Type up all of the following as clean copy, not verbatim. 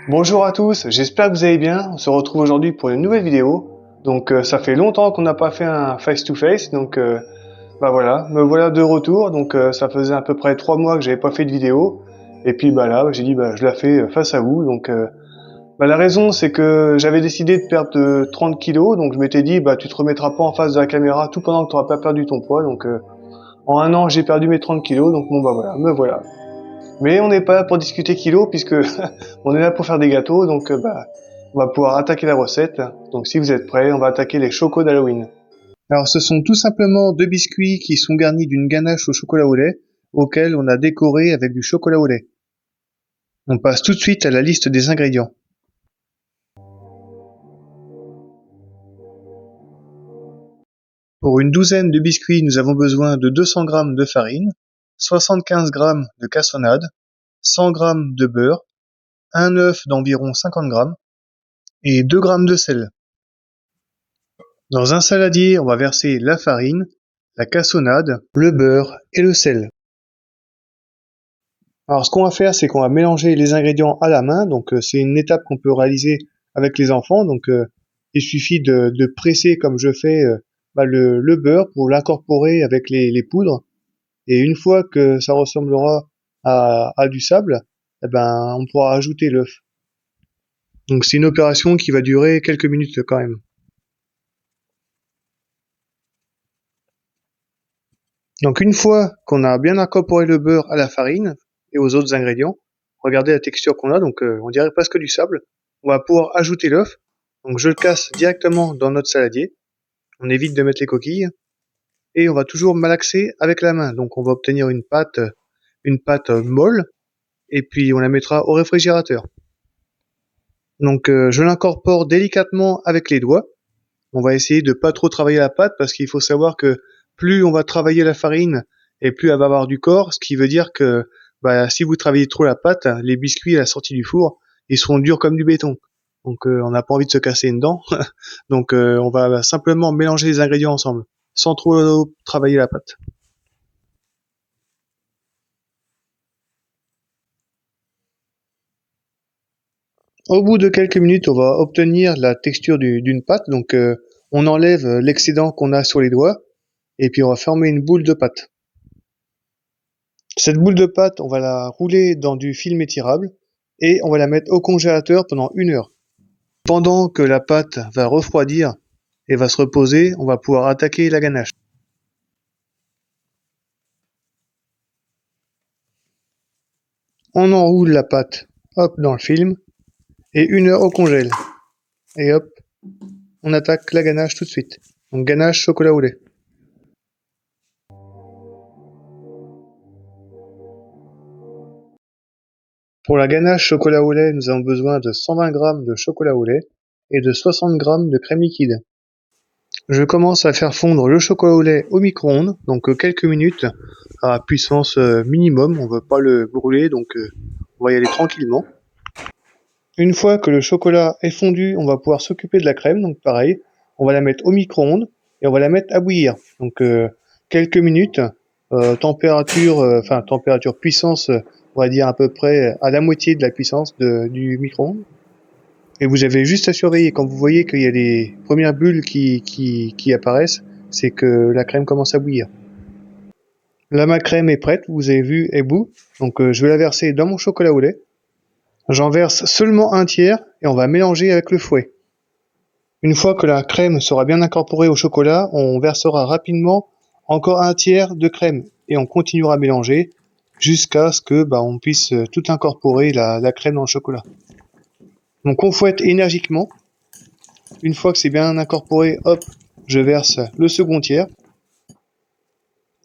Bonjour à tous, j'espère que vous allez bien. On se retrouve aujourd'hui pour une nouvelle vidéo. Donc ça fait longtemps qu'on n'a pas fait un face-to-face, donc bah voilà, me voilà de retour. Donc ça faisait à peu près 3 mois que j'avais pas fait de vidéo. Et puis bah là, j'ai dit bah je la fais face à vous. Donc bah la raison c'est que j'avais décidé de perdre 30 kilos, donc je m'étais dit bah tu te remettras pas en face de la caméra tout pendant que tu n'auras pas perdu ton poids. Donc en un an j'ai perdu mes 30 kilos, donc bon bah voilà, me voilà. Mais on n'est pas là pour discuter kilos puisque on est là pour faire des gâteaux, donc bah, on va pouvoir attaquer la recette. Donc si vous êtes prêts, on va attaquer les chocos d'Halloween. Alors ce sont tout simplement deux biscuits qui sont garnis d'une ganache au chocolat au lait, auquel on a décoré avec du chocolat au lait. On passe tout de suite à la liste des ingrédients. Pour une douzaine de biscuits, nous avons besoin de 200 g de farine, 75 g de cassonade, 100 g de beurre, un œuf d'environ 50 g et 2 g de sel. Dans un saladier, on va verser la farine, la cassonade, le beurre et le sel. Alors ce qu'on va faire, c'est qu'on va mélanger les ingrédients à la main. Donc c'est une étape qu'on peut réaliser avec les enfants. Donc il suffit de presser comme je fais le beurre pour l'incorporer avec les poudres. Et une fois que ça ressemblera à du sable, eh ben on pourra ajouter l'œuf. Donc c'est une opération qui va durer quelques minutes quand même. Donc une fois qu'on a bien incorporé le beurre à la farine et aux autres ingrédients, regardez la texture qu'on a, donc on dirait presque du sable. On va pouvoir ajouter l'œuf. Donc je le casse directement dans notre saladier. On évite de mettre les coquilles. Et on va toujours malaxer avec la main. Donc on va obtenir une pâte molle. Et puis on la mettra au réfrigérateur. Donc je l'incorpore délicatement avec les doigts. On va essayer de pas trop travailler la pâte parce qu'il faut savoir que plus on va travailler la farine et plus elle va avoir du corps, ce qui veut dire que si vous travaillez trop la pâte, les biscuits à la sortie du four, ils seront durs comme du béton. Donc on n'a pas envie de se casser une dent. Donc on va simplement mélanger les ingrédients ensemble, sans trop travailler la pâte. Au bout de quelques minutes, on va obtenir la texture d'une pâte. Donc on enlève l'excédent qu'on a sur les doigts et puis on va former une boule de pâte. Cette boule de pâte, on va la rouler dans du film étirable et on va la mettre au congélateur pendant 1 heure. Pendant que la pâte va refroidir et va se reposer, on va pouvoir attaquer la ganache. On enroule la pâte, hop, dans le film et 1 heure au congèle. Et hop, on attaque la ganache tout de suite. Donc ganache chocolat au lait. Pour la ganache chocolat au lait, nous avons besoin de 120 g de chocolat au lait et de 60 g de crème liquide. Je commence à faire fondre le chocolat au lait au micro-ondes, donc quelques minutes à puissance minimum. On ne veut pas le brûler, donc on va y aller tranquillement. Une fois que le chocolat est fondu, on va pouvoir s'occuper de la crème. Donc pareil, on va la mettre au micro-ondes et on va la mettre à bouillir. Donc quelques minutes, température puissance, on va dire à peu près à la moitié de la puissance du micro-ondes. Et vous avez juste à surveiller quand vous voyez qu'il y a des premières bulles qui apparaissent, c'est que la crème commence à bouillir. Là, ma crème est prête, vous avez vu, elle bout. Donc je vais la verser dans mon chocolat au lait. J'en verse seulement un tiers et on va mélanger avec le fouet. Une fois que la crème sera bien incorporée au chocolat, on versera rapidement encore un tiers de crème et on continuera à mélanger jusqu'à ce que on puisse tout incorporer la crème dans le chocolat. Donc on fouette énergiquement. Une fois que c'est bien incorporé, hop, je verse le second tiers.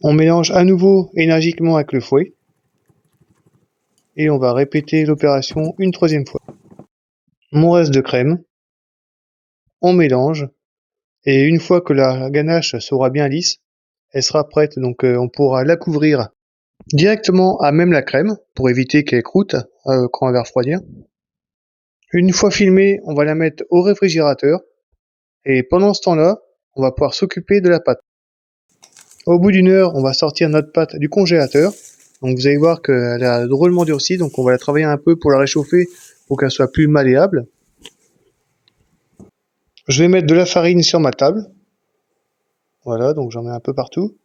On mélange à nouveau énergiquement avec le fouet. Et on va répéter l'opération une troisième fois. Mon reste de crème. On mélange. Et une fois que la ganache sera bien lisse, elle sera prête. Donc on pourra la couvrir directement à même la crème pour éviter qu'elle croûte quand elle va refroidir. Une fois filmée, on va la mettre au réfrigérateur. Et pendant ce temps-là, on va pouvoir s'occuper de la pâte. Au bout d'1 heure, on va sortir notre pâte du congélateur. Donc vous allez voir qu'elle a drôlement durci, donc on va la travailler un peu pour la réchauffer pour qu'elle soit plus malléable. Je vais mettre de la farine sur ma table. Voilà, donc j'en mets un peu partout.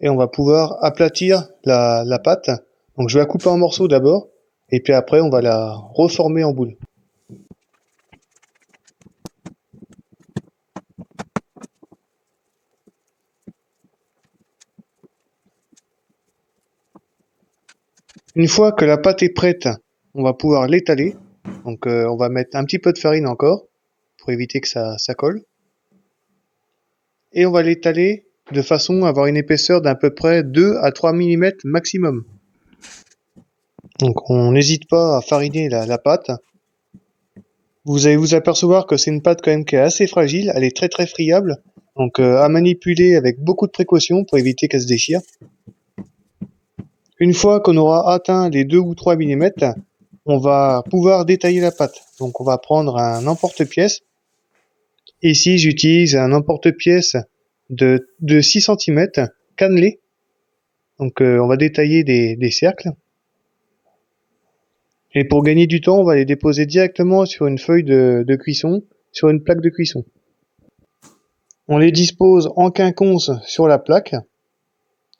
Et on va pouvoir aplatir la pâte. Donc je vais la couper en morceaux d'abord, et puis après on va la reformer en boule. Une fois que la pâte est prête, on va pouvoir l'étaler. Donc on va mettre un petit peu de farine encore, pour éviter que ça colle. Et on va l'étaler de façon à avoir une épaisseur d'à peu près 2 à 3 mm maximum. Donc on n'hésite pas à fariner la pâte. Vous allez vous apercevoir que c'est une pâte quand même qui est assez fragile, elle est très très friable, donc à manipuler avec beaucoup de précaution pour éviter qu'elle se déchire. Une fois qu'on aura atteint les 2 ou 3 mm, on va pouvoir détailler la pâte. Donc on va prendre un emporte-pièce. Ici j'utilise un emporte-pièce de 6 cm cannelé. Donc on va détailler des cercles. Et pour gagner du temps, on va les déposer directement sur une feuille de cuisson, sur une plaque de cuisson. On les dispose en quinconce sur la plaque,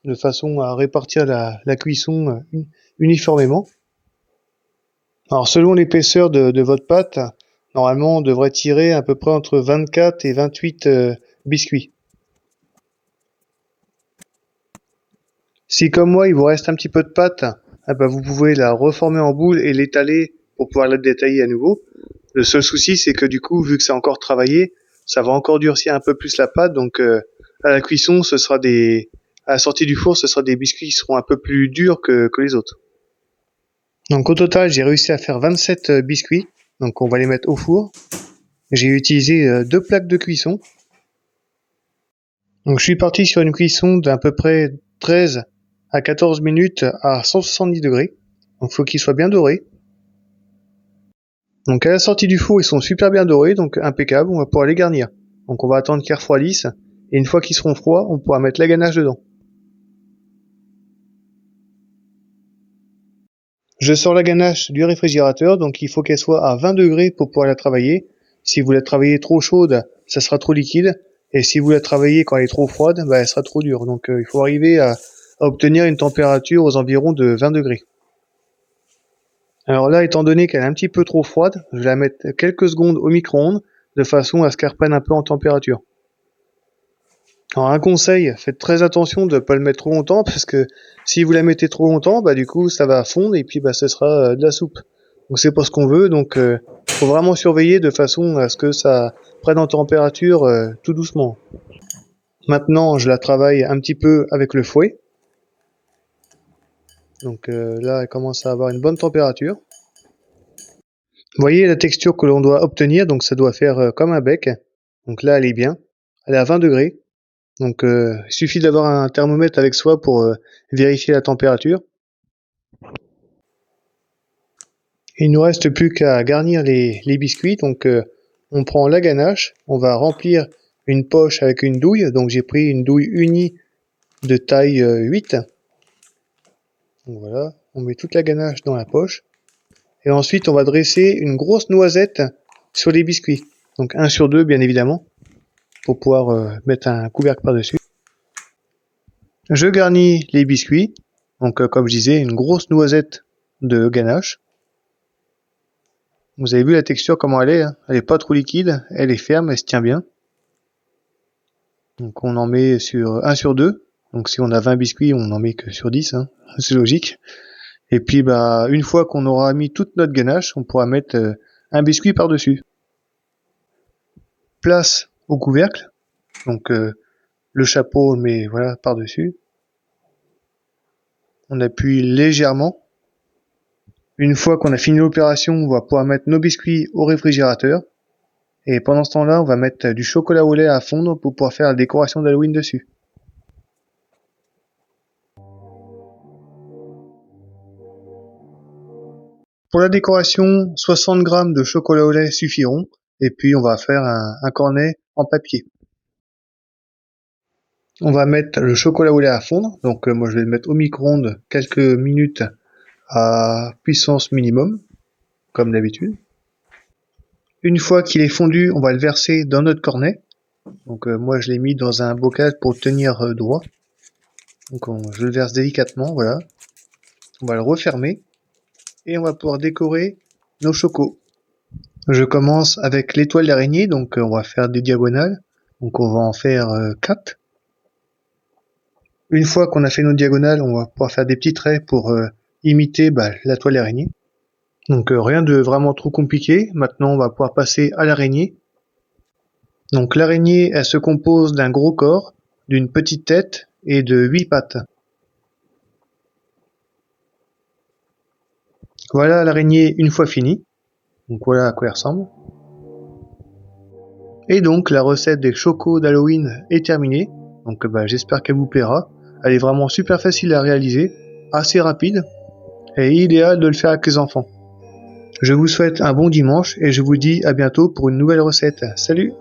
de façon à répartir la cuisson uniformément. Alors selon l'épaisseur de votre pâte, normalement on devrait tirer à peu près entre 24 et 28 biscuits. Si comme moi il vous reste un petit peu de pâte, vous pouvez la reformer en boule et l'étaler pour pouvoir la détailler à nouveau. Le seul souci c'est que du coup, vu que c'est encore travaillé, ça va encore durcir un peu plus la pâte, donc à la cuisson, à la sortie du four, ce sera des biscuits qui seront un peu plus durs que les autres. Donc au total, j'ai réussi à faire 27 biscuits, donc on va les mettre au four. J'ai utilisé 2 plaques de cuisson. Donc je suis parti sur une cuisson d'à peu près 13 à 14 minutes à 170 degrés. Donc il faut qu'ils soient bien dorés. Donc à la sortie du four, ils sont super bien dorés, donc impeccable, on va pouvoir les garnir. Donc on va attendre qu'ils refroidissent, et une fois qu'ils seront froids, on pourra mettre la ganache dedans. Je sors la ganache du réfrigérateur, donc il faut qu'elle soit à 20 degrés pour pouvoir la travailler. Si vous la travaillez trop chaude, ça sera trop liquide, et si vous la travaillez quand elle est trop froide, elle sera trop dure. Donc il faut arriver à obtenir une température aux environs de 20 degrés. Alors là, étant donné qu'elle est un petit peu trop froide, je vais la mettre quelques secondes au micro-ondes, de façon à ce qu'elle reprenne un peu en température. Alors un conseil, faites très attention de ne pas le mettre trop longtemps, parce que si vous la mettez trop longtemps, du coup ça va fondre et puis ce sera de la soupe. Donc c'est pas ce qu'on veut, donc faut vraiment surveiller de façon à ce que ça prenne en température tout doucement. Maintenant je la travaille un petit peu avec le fouet. Donc là elle commence à avoir une bonne température. Vous voyez la texture que l'on doit obtenir, donc ça doit faire comme un bec. Donc là elle est bien, elle est à 20 degrés. Donc il suffit d'avoir un thermomètre avec soi pour vérifier la température. Il nous reste plus qu'à garnir les biscuits. Donc on prend la ganache, on va remplir une poche avec une douille. Donc j'ai pris une douille unie de taille 8. Donc voilà, on met toute la ganache dans la poche. Et ensuite on va dresser une grosse noisette sur les biscuits. Donc 1 sur 2 bien évidemment, pour pouvoir mettre un couvercle par-dessus. Je garnis les biscuits. Donc comme je disais, une grosse noisette de ganache. Vous avez vu la texture comment elle est, hein. Elle est pas trop liquide, elle est ferme, elle se tient bien. Donc on en met sur 1 sur 2. Donc si on a 20 biscuits, on n'en met que sur 10, hein. C'est logique. Et puis une fois qu'on aura mis toute notre ganache, on pourra mettre un biscuit par-dessus. Place au couvercle. Donc le chapeau, on le met voilà par-dessus. On appuie légèrement. Une fois qu'on a fini l'opération, on va pouvoir mettre nos biscuits au réfrigérateur. Et pendant ce temps-là, on va mettre du chocolat au lait à fondre pour pouvoir faire la décoration d'Halloween dessus. Pour la décoration, 60 g de chocolat au lait suffiront. Et puis on va faire un cornet en papier. On va mettre le chocolat au lait à fondre. Donc moi je vais le mettre au micro-ondes quelques minutes à puissance minimum. comme d'habitude. Une fois qu'il est fondu, on va le verser dans notre cornet. Donc moi je l'ai mis dans un bocal pour tenir droit. Donc je le verse délicatement, voilà. On va le refermer et on va pouvoir décorer nos chocos. Je commence avec l'étoile d'araignée, donc on va faire des diagonales. Donc on va en faire 4. Une fois qu'on a fait nos diagonales, on va pouvoir faire des petits traits pour imiter la toile d'araignée. Donc rien de vraiment trop compliqué. Maintenant on va pouvoir passer à l'araignée. Donc l'araignée, elle se compose d'un gros corps, d'une petite tête et de 8 pattes. Voilà l'araignée une fois finie. Donc voilà à quoi elle ressemble. Et donc la recette des chocos d'Halloween est terminée. Donc j'espère qu'elle vous plaira. Elle est vraiment super facile à réaliser, assez rapide et idéal de le faire avec les enfants. Je vous souhaite un bon dimanche et je vous dis à bientôt pour une nouvelle recette. Salut!